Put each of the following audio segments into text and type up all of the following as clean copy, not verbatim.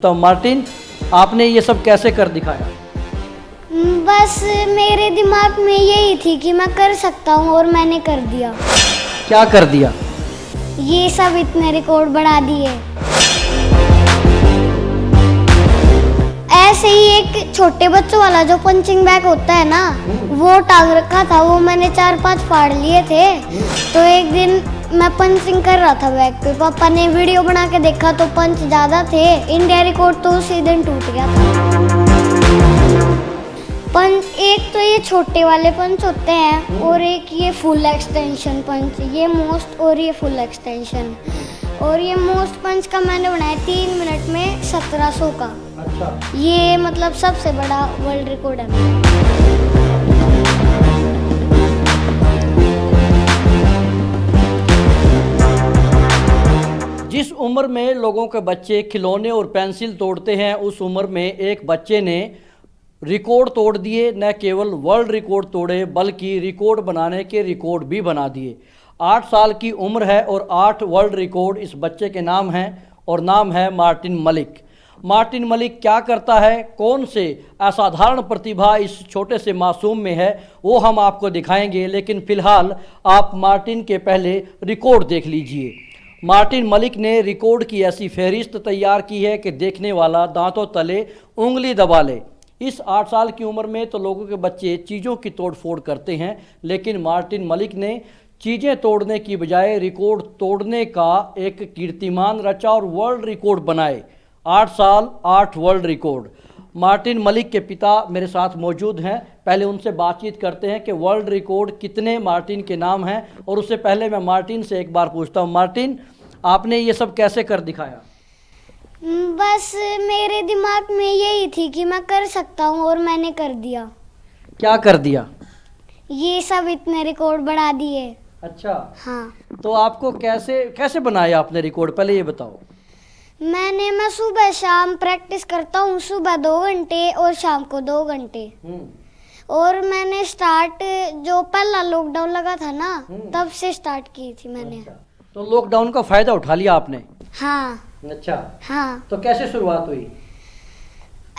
तो मार्टिन, आपने ये सब कैसे कर दिखाया? बस मेरे दिमाग में यही थी कि मैं कर सकता हूँ और मैंने कर दिया। क्या कर दिया? ये सब इतने रिकॉर्ड बना दिए। ऐसे ही एक छोटे बच्चों वाला जो पंचिंग बैग होता है ना, वो टांग रखा था, वो मैंने 4-5 फाड़ लिए थे। तो एक दिन मैं पंचिंग कर रहा था बैग पे, पापा ने वीडियो बना के देखा तो पंच ज़्यादा थे। इंडिया रिकॉर्ड तो उसी दिन टूट गया था। पंच एक तो ये छोटे वाले पंच होते हैं और एक ये फुल एक्सटेंशन पंच, ये मोस्ट और ये फुल एक्सटेंशन। और ये मोस्ट पंच का मैंने बनाया 3 मिनट में 1700 का। अच्छा। ये मतलब सबसे बड़ा वर्ल्ड रिकॉर्ड है मेरा। जिस उम्र में लोगों के बच्चे खिलौने और पेंसिल तोड़ते हैं, उस उम्र में एक बच्चे ने रिकॉर्ड तोड़ दिए। न केवल वर्ल्ड रिकॉर्ड तोड़े बल्कि रिकॉर्ड बनाने के रिकॉर्ड भी बना दिए। 8 साल की उम्र है और 8 वर्ल्ड रिकॉर्ड इस बच्चे के नाम हैं और नाम है मार्टिन मलिक। मार्टिन मलिक क्या करता है, कौन से असाधारण प्रतिभा इस छोटे से मासूम में है, वो हम आपको दिखाएंगे। लेकिन फ़िलहाल आप मार्टिन के पहले रिकॉर्ड देख लीजिए। मार्टिन मलिक ने रिकॉर्ड की ऐसी फहरिस्त तैयार की है कि देखने वाला दांतों तले उंगली दबा ले। इस 8 साल की उम्र में तो लोगों के बच्चे चीज़ों की तोड़ फोड़ करते हैं, लेकिन मार्टिन मलिक ने चीज़ें तोड़ने की बजाय रिकॉर्ड तोड़ने का एक कीर्तिमान रचा और वर्ल्ड रिकॉर्ड बनाए। 8 साल 8 वर्ल्ड रिकॉर्ड। मार्टिन मलिक के पिता मेरे साथ मौजूद हैं, पहले उनसे बातचीत करते हैं कि वर्ल्ड रिकॉर्ड कितने मार्टिन के नाम हैं। और उससे पहले मैं मार्टिन से एक बार पूछता हूं, मार्टिन, आपने ये सब कैसे कर दिखाया? बस मेरे दिमाग में यही थी कि मैं कर सकता हूँ और मैंने कर दिया। क्या कर दिया? ये सब इतने रिकॉर्ड बना दिए। अच्छा। हाँ, तो आपको कैसे कैसे बनाया आपने रिकॉर्ड, पहले ये बताओ। मैं सुबह शाम प्रैक्टिस करता हूँ, सुबह 2 घंटे और शाम को 2 घंटे। और मैंने स्टार्ट जो पहला लॉकडाउन लगा था ना, तब से स्टार्ट की थी मैंने। अच्छा। तो लॉकडाउन का फ़ायदा उठा लिया आपने? हाँ। अच्छा। हाँ, तो कैसे शुरुआत हुई?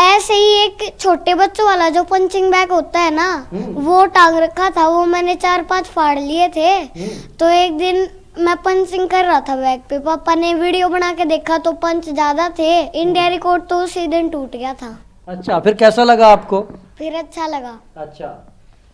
ऐसे ही एक छोटे बच्चों वाला जो पंचिंग बैग होता है ना, वो टांग रखा था, वो मैंने 4-5 फाड़ लिए थे। तो एक दिन मैं पंचिंग कर रहा था बैग पे, पापा ने वीडियो बना के देखा तो पंच ज़्यादा थे। इंडिया रिकॉर्ड तो उसी दिन टूट गया था। अच्छा, फिर कैसा लगा आपको? फिर अच्छा लगा। अच्छा,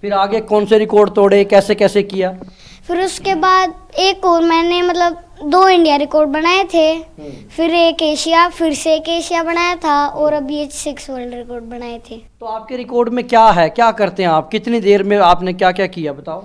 फिर आगे कौन से रिकॉर्ड तोड़े, कैसे कैसे किया? फिर उसके बाद एक और मैंने मतलब 2 इंडिया रिकॉर्ड बनाए थे। फिर एक एशिया, फिर से एक एशिया बनाया था और अभी ये 6 वर्ल्ड रिकॉर्ड बनाए थे। तो आपके रिकॉर्ड में क्या है, क्या करते हैं आप, कितनी देर में आपने क्या क्या किया, बताओ।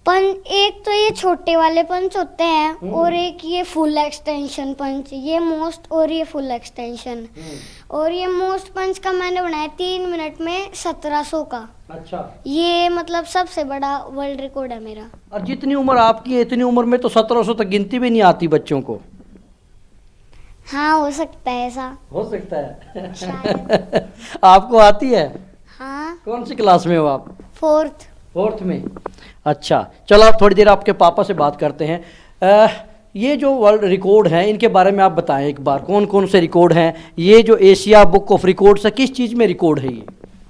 एक तो ये छोटे वाले पंच होते हैं और एक ये फुल एक्सटेंशन पंच, ये मोस्ट और ये फुल एक्सटेंशन। और ये मोस्ट पंच का मैंने बनाया 3 मिनट में 1700 का। अच्छा। ये मतलब सबसे बड़ा वर्ल्ड रिकॉर्ड है मेरा। और जितनी उम्र आपकी है, इतनी उम्र में तो 1700 तक गिनती भी नहीं आती बच्चों को। हाँ, हो सकता है ऐसा। हो सकता है। शायद। आपको आती है? हाँ, कौन सी क्लास में हो आप? 4th में। अच्छा, चलो आप थोड़ी देर आपके पापा से बात करते हैं। ये जो वर्ल्ड रिकॉर्ड हैं, इनके बारे में आप बताएं एक बार, कौन कौन से रिकॉर्ड हैं? ये जो एशिया बुक ऑफ रिकॉर्ड्स है, किस चीज़ में रिकॉर्ड है ये?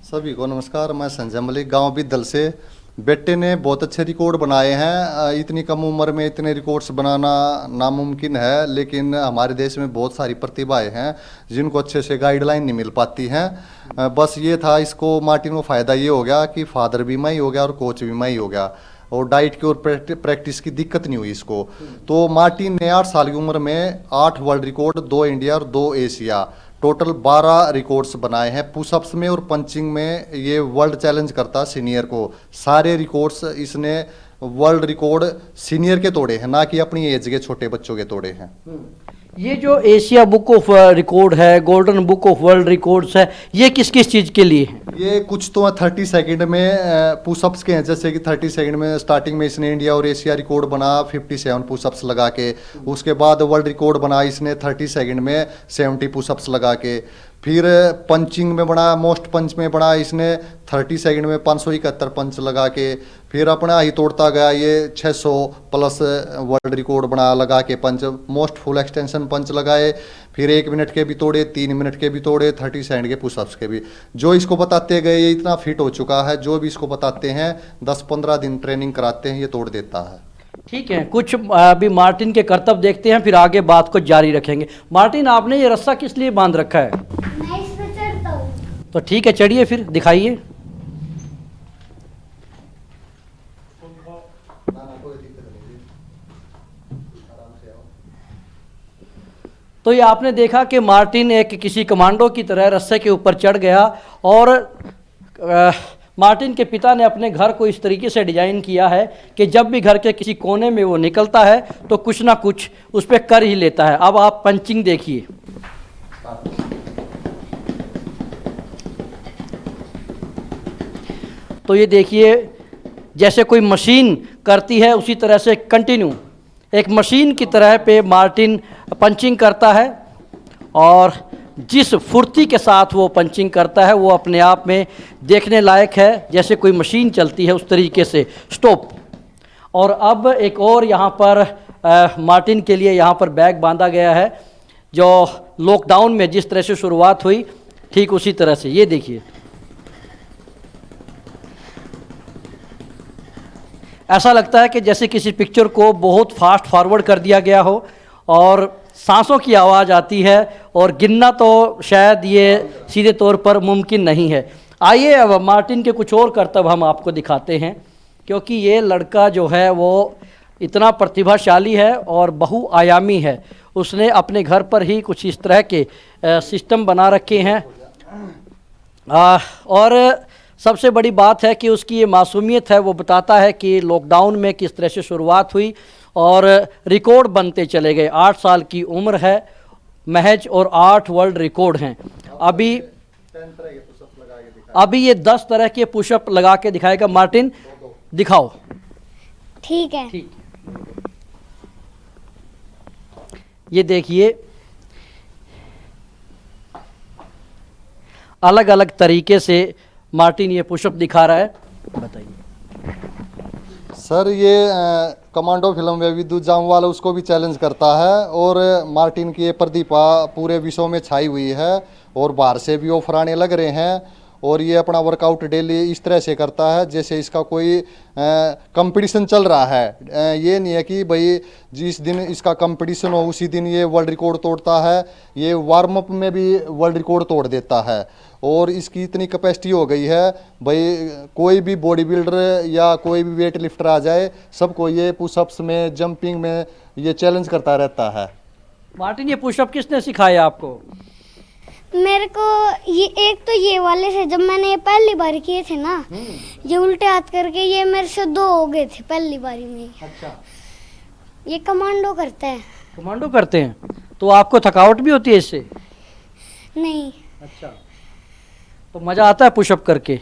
सभी को नमस्कार, मैं संजय मलिक, गांव बिदल से। बेटे ने बहुत अच्छे रिकॉर्ड बनाए हैं। इतनी कम उम्र में इतने रिकॉर्ड्स बनाना नामुमकिन है, लेकिन हमारे देश में बहुत सारी प्रतिभाएं हैं जिनको अच्छे से गाइडलाइन नहीं मिल पाती हैं। बस ये था, इसको मार्टिन को फ़ायदा ये हो गया कि फादर भी मैं ही हो गया और कोच भी मैं ही हो गया, और डाइट की और प्रैक्टिस की दिक्कत नहीं हुई इसको। तो मार्टिन ने 8 साल की उम्र में 8 वर्ल्ड रिकॉर्ड, 2 इंडिया और 2 एशिया, टोटल 12 रिकॉर्ड्स बनाए हैं। पुशअप्स में और पंचिंग में ये वर्ल्ड चैलेंज करता सीनियर को। सारे रिकॉर्ड्स इसने वर्ल्ड रिकॉर्ड सीनियर के तोड़े हैं, ना कि अपनी एज के छोटे बच्चों के तोड़े हैं। ये जो एशिया बुक ऑफ रिकॉर्ड है, golden book of world records है, ये किस किस चीज़ के लिए है? ये कुछ तो 30 सेकंड में पुशअप्स के हैं, जैसे कि 30 सेकंड में स्टार्टिंग में इसने इंडिया और एशिया रिकॉर्ड बना 57 पुशअप्स लगा के। उसके बाद वर्ल्ड रिकॉर्ड बना इसने 30 सेकंड में 70 पुशअप्स लगा के। फिर पंचिंग में बना, मोस्ट पंच में बना इसने 30 सेकंड में 571 पंच लगा के। फिर अपना ही तोड़ता गया, ये 600 प्लस वर्ल्ड रिकॉर्ड बना लगा के पंच, मोस्ट फुल एक्सटेंशन पंच लगाए। फिर 1 मिनट के भी तोड़े, 3 मिनट के भी तोड़े, 30 सेकंड के पुशअप्स के भी। जो इसको बताते गए ये इतना फिट हो चुका है, जो भी इसको बताते हैं 10-15 दिन ट्रेनिंग कराते हैं ये तोड़ देता है। ठीक है, कुछ अभी मार्टिन के कर्तव्य देखते हैं, फिर आगे बात को जारी रखेंगे। मार्टिन, आपने ये रस्सा किस लिए बांध रखा है? मैं इस पे चढ़ता हूँ। तो ठीक है, चढ़िए फिर दिखाइए। तो ये आपने देखा कि मार्टिन एक किसी कमांडो की तरह रस्से के ऊपर चढ़ गया और मार्टिन के पिता ने अपने घर को इस तरीके से डिजाइन किया है कि जब भी घर के किसी कोने में वो निकलता है तो कुछ ना कुछ उस पर कर ही लेता है। अब आप पंचिंग देखिए। तो ये देखिए, जैसे कोई मशीन करती है उसी तरह से कंटिन्यू एक मशीन की तरह पे मार्टिन पंचिंग करता है और जिस फुर्ती के साथ वो पंचिंग करता है वो अपने आप में देखने लायक है, जैसे कोई मशीन चलती है उस तरीके से। स्टॉप। और अब एक और यहाँ पर मार्टिन के लिए यहाँ पर बैग बांधा गया है, जो लॉकडाउन में जिस तरह से शुरुआत हुई ठीक उसी तरह से। ये देखिए, ऐसा लगता है कि जैसे किसी पिक्चर को बहुत फास्ट फॉरवर्ड कर दिया गया हो और सांसों की आवाज़ आती है और गिनना तो शायद ये सीधे तौर पर मुमकिन नहीं है। आइए अब मार्टिन के कुछ और कर्तव्य हम आपको दिखाते हैं, क्योंकि ये लड़का जो है वो इतना प्रतिभाशाली है और बहुआयामी है। उसने अपने घर पर ही कुछ इस तरह के सिस्टम बना रखे हैं और सबसे बड़ी बात है कि उसकी ये मासूमियत है। वो बताता है कि लॉकडाउन में किस तरह से शुरुआत हुई और रिकॉर्ड बनते चले गए। 8 साल की उम्र है महज और 8 वर्ल्ड रिकॉर्ड हैं। अभी ये 10 तरह के पुशअप लगा के दिखाएगा। मार्टिन दिखाओ। ठीक है। ठीक, ये देखिए अलग अलग तरीके से मार्टिन ये पुशअप दिखा रहा है। बताइए सर, ये कमांडो फिल्म में विद्युत जामवाल उसको भी चैलेंज करता है और मार्टिन की ये प्रतिभा पूरे विश्व में छाई हुई है और बाहर से भी ऑफर आने लग रहे हैं। और ये अपना वर्कआउट डेली इस तरह से करता है जैसे इसका कोई कंपटीशन चल रहा है। ये नहीं है कि भाई जिस दिन इसका कंपटीशन हो उसी दिन ये वर्ल्ड रिकॉर्ड तोड़ता है, ये वार्म अप में भी वर्ल्ड रिकॉर्ड तोड़ देता है। और इसकी इतनी कैपेसिटी हो गई है भाई कोई भी बॉडी बिल्डर या कोई भी वेट लिफ्टर आ जाए सबको ये पुशअप्स में, जंपिंग में ये चैलेंज करता रहता है। मार्टिन, ये पुशअप किसने सिखाया आपको? मेरे को ये एक तो ये वाले से जब मैंने ये पहली बार किए थे ना, ये उल्टे हाथ करके ये मेरे से 2 हो गए थे पहली बारी में। अच्छा, ये कमांडो करते हैं। कमांडो करते हैं तो आपको थकावट भी होती है इससे? नहीं। अच्छा, तो मज़ा आता है पुशअप करके?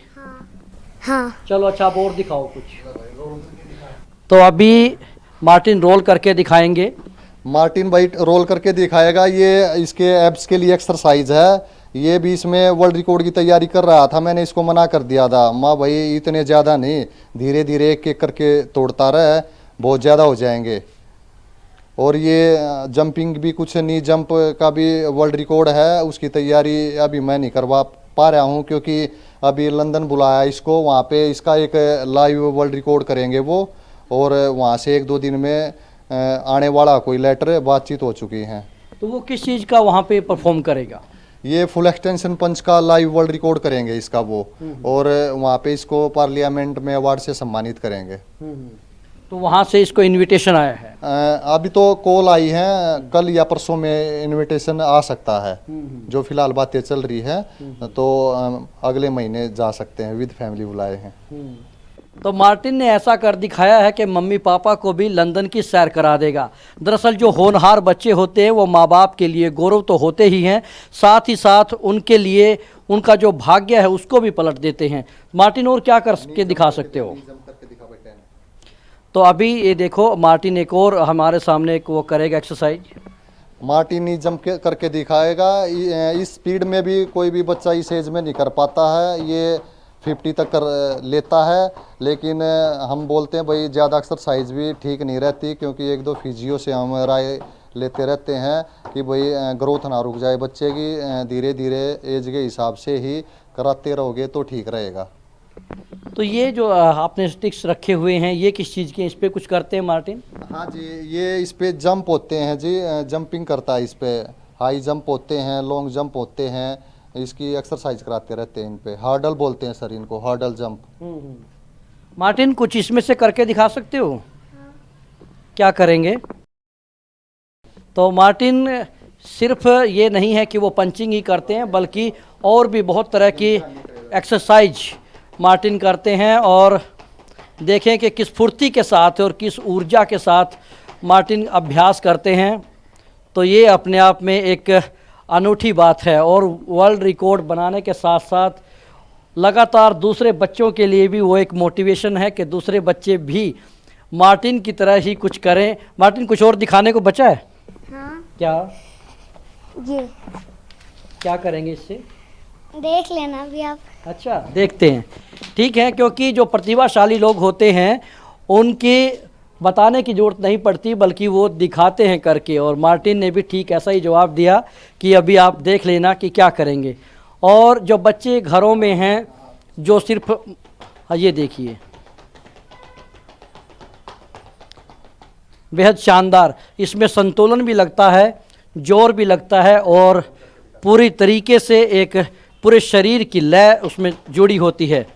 हाँ। चलो अच्छा, आप और दिखाओ कुछ। तो अभी मार्टिन रोल करके दिखाएंगे। मार्टिन भाई रोल करके दिखाएगा। ये इसके एब्स के लिए एक्सरसाइज है। ये भी इसमें वर्ल्ड रिकॉर्ड की तैयारी कर रहा था, मैंने इसको मना कर दिया था। माँ भाई इतने ज़्यादा नहीं, धीरे धीरे एक एक करके तोड़ता रहे, बहुत ज़्यादा हो जाएंगे। और ये जंपिंग भी कुछ नी जंप का भी वर्ल्ड रिकॉर्ड है, उसकी तैयारी अभी मैं नहीं करवा पा रहा हूँ क्योंकि अभी लंदन बुलाया इसको, वहाँ पे इसका एक लाइव वर्ल्ड रिकॉर्ड करेंगे वो। और वहाँ से 1-2 दिन में आने वाला कोई लेटर बातचीत हो चुकी हैं। तो वो किस चीज़ का वहाँ पे परफॉर्म करेगा? ये फुल एक्सटेंशन पंच का लाइव वर्ल्ड रिकॉर्ड करेंगे इसका वो, और वहाँ पे इसको पार्लियामेंट में अवार्ड से सम्मानित करेंगे। तो वहाँ से इसको इनविटेशन आया है? अभी तो कॉल आई है, कल या परसों में इनविटेशन आ सकता है। जो फिलहाल बातें चल रही है तो अगले महीने जा सकते हैं, विद फैमिली बुलाए हैं। तो मार्टिन ने ऐसा कर दिखाया है कि मम्मी पापा को भी लंदन की सैर करा देगा। दरअसल जो होनहार बच्चे होते हैं वो माँ बाप के लिए गौरव तो होते ही हैं, साथ ही साथ उनके लिए उनका जो भाग्य है उसको भी पलट देते हैं। मार्टिन, और क्या कर के दिखा सकते हो? तो अभी ये देखो, मार्टिन एक और हमारे सामने एक वो करेगा एक्सरसाइज। मार्टिन जंप करके दिखाएगा। इस स्पीड में भी कोई भी बच्चा इस एज में नहीं कर पाता है, ये 50 तक कर लेता है। लेकिन हम बोलते हैं भाई ज़्यादा एक्सरसाइज भी ठीक नहीं रहती, क्योंकि एक दो फिजियो से हम राय लेते रहते हैं कि भाई ग्रोथ ना रुक जाए बच्चे की, धीरे धीरे एज के हिसाब से ही कराते रहोगे तो ठीक रहेगा। तो ये जो आपने स्टिक्स रखे हुए हैं ये किस चीज़ के, इस पे कुछ करते हैं मार्टिन? हाँ जी, ये इस पे जंप होते हैं जी, जंपिंग करता है इस पे, हाई जंप होते हैं, लॉन्ग जंप होते हैं, इसकी एक्सरसाइज कराते रहते हैं इन पे। हार्डल बोलते हैं सर इनको, हार्डल जंप। मार्टिन कुछ इसमें से करके दिखा सकते हो? क्या करेंगे? तो मार्टिन सिर्फ ये नहीं है कि वो पंचिंग ही करते हैं, बल्कि और भी बहुत तरह की एक्सरसाइज मार्टिन करते हैं। और देखें कि किस फुर्ती के साथ और किस ऊर्जा के साथ मार्टिन अभ्यास करते हैं। तो ये अपने आप में एक अनूठी बात है, और वर्ल्ड रिकॉर्ड बनाने के साथ साथ लगातार दूसरे बच्चों के लिए भी वो एक मोटिवेशन है कि दूसरे बच्चे भी मार्टिन की तरह ही कुछ करें। मार्टिन कुछ और दिखाने को बचा है? हाँ, क्या ये क्या करेंगे इससे? देख लेना भी आप। अच्छा, देखते हैं। ठीक है, क्योंकि जो प्रतिभाशाली लोग होते हैं उनकी बताने की ज़रूरत नहीं पड़ती, बल्कि वो दिखाते हैं करके। और मार्टिन ने भी ठीक ऐसा ही जवाब दिया कि अभी आप देख लेना कि क्या करेंगे। और जो बच्चे घरों में हैं जो सिर्फ ये देखिए, बेहद शानदार, इसमें संतुलन भी लगता है, जोर भी लगता है, और पूरी तरीके से एक पूरे शरीर की लय उसमें जुड़ी होती है।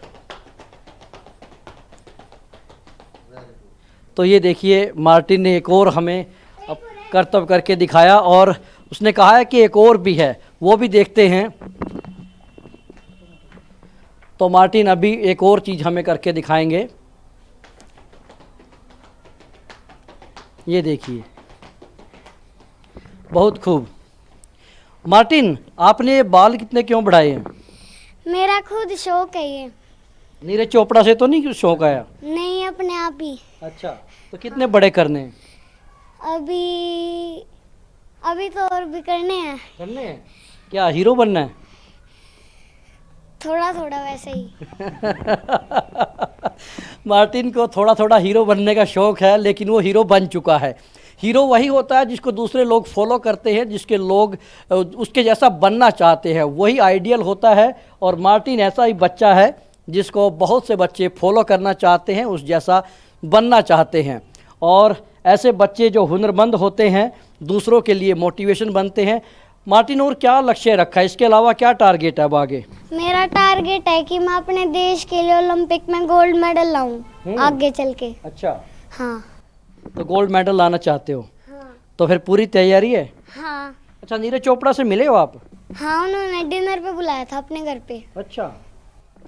तो ये देखिए, मार्टिन ने एक और हमें अब करतब करके दिखाया, और उसने कहा है कि एक और भी है, वो भी देखते हैं। तो मार्टिन अभी एक और चीज़ हमें करके दिखाएंगे। ये देखिए, बहुत खूब। मार्टिन, आपने ये बाल कितने क्यों बढ़ाए हैं? मेरा खुद शौक है ये। नीरज चोपड़ा से तो नहीं शौक आया? नहीं, अपने आप ही। अच्छा, तो कितने बड़े करने हैं? अभी अभी तो और भी करने हैं, करने हैं? क्या हीरो बनना है? थोड़ा थोड़ा वैसे ही। मार्टिन को थोड़ा थोड़ा हीरो बनने का शौक है, लेकिन वो हीरो बन चुका है। हीरो वही होता है जिसको दूसरे लोग फॉलो करते हैं, जिसके लोग उसके जैसा बनना चाहते हैं, वही आइडियल होता है। और मार्टिन ऐसा ही बच्चा है जिसको बहुत से बच्चे फॉलो करना चाहते हैं, उस जैसा बनना चाहते हैं। और ऐसे बच्चे जो हुनरमंद होते हैं दूसरों के लिए मोटिवेशन बनते हैं। मार्टिन, और क्या लक्ष्य रखा है? इसके अलावा क्या टारगेट है अब आगे? मेरा टारगेट है कि मैं अपने देश के लिए ओलंपिक में गोल्ड मेडल लाऊं आगे चल के। अच्छा, हाँ तो गोल्ड मेडल लाना चाहते हो, हाँ तो फिर पूरी तैयारी है? हाँ अच्छा, नीरज चोपड़ा से मिले हो आप? हाँ, उन्होंने डिनर पे बुलाया था अपने घर पे। अच्छा,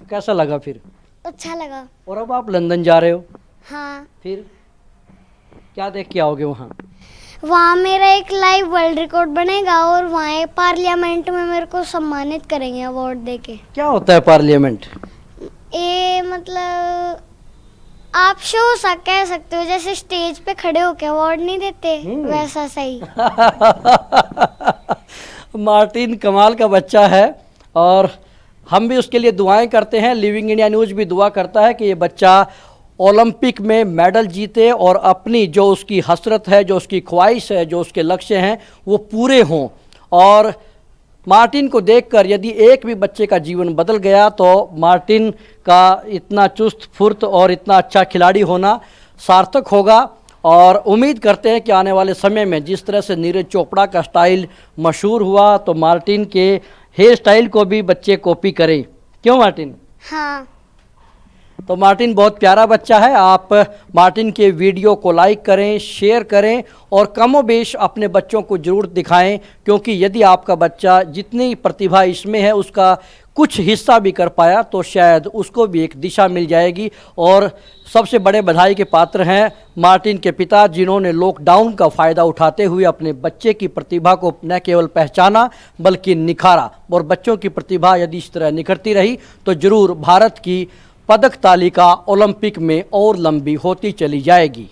कैसा लगा फिर? अच्छा लगा। और अब आप लंदन जा रहे हो, हाँ, फिर क्या देख के आओगे वहाँ? वहाँ मेरा एक लाइव वर्ल्ड रिकॉर्ड बनेगा, और वहाँ पार्लियामेंट में मेरे को सम्मानित करेंगे अवार्ड देके। क्या होता है पार्लियामेंट? ये मतलब आप शो सा कह सकते हो, जैसे स्टेज पे खड़े होके अवार्ड नहीं देते, वैसा सही। मार्टिन कमाल का बच्चा है, और हम भी उसके लिए दुआएं करते हैं। लिविंग इंडिया न्यूज़ भी दुआ करता है कि ये बच्चा ओलंपिक में मेडल जीते, और अपनी जो उसकी हसरत है, जो उसकी ख्वाहिश है, जो उसके लक्ष्य हैं, वो पूरे हों। और मार्टिन को देखकर यदि एक भी बच्चे का जीवन बदल गया, तो मार्टिन का इतना चुस्त फुर्त और इतना अच्छा खिलाड़ी होना सार्थक होगा। और उम्मीद करते हैं कि आने वाले समय में जिस तरह से नीरज चोपड़ा का स्टाइल मशहूर हुआ, तो मार्टिन के हेयर स्टाइल को भी बच्चे कॉपी करें। क्यों मार्टिन? हाँ, तो मार्टिन बहुत प्यारा बच्चा है। आप मार्टिन के वीडियो को लाइक करें, शेयर करें, और कमोबेश अपने बच्चों को ज़रूर दिखाएं, क्योंकि यदि आपका बच्चा जितनी प्रतिभा इसमें है उसका कुछ हिस्सा भी कर पाया, तो शायद उसको भी एक दिशा मिल जाएगी। और सबसे बड़े बधाई के पात्र हैं मार्टिन के पिता, जिन्होंने लॉकडाउन का फ़ायदा उठाते हुए अपने बच्चे की प्रतिभा को न केवल पहचाना बल्कि निखारा। और बच्चों की प्रतिभा यदि इस तरह निखरती रही तो ज़रूर भारत की पदक तालिका ओलंपिक में और लंबी होती चली जाएगी।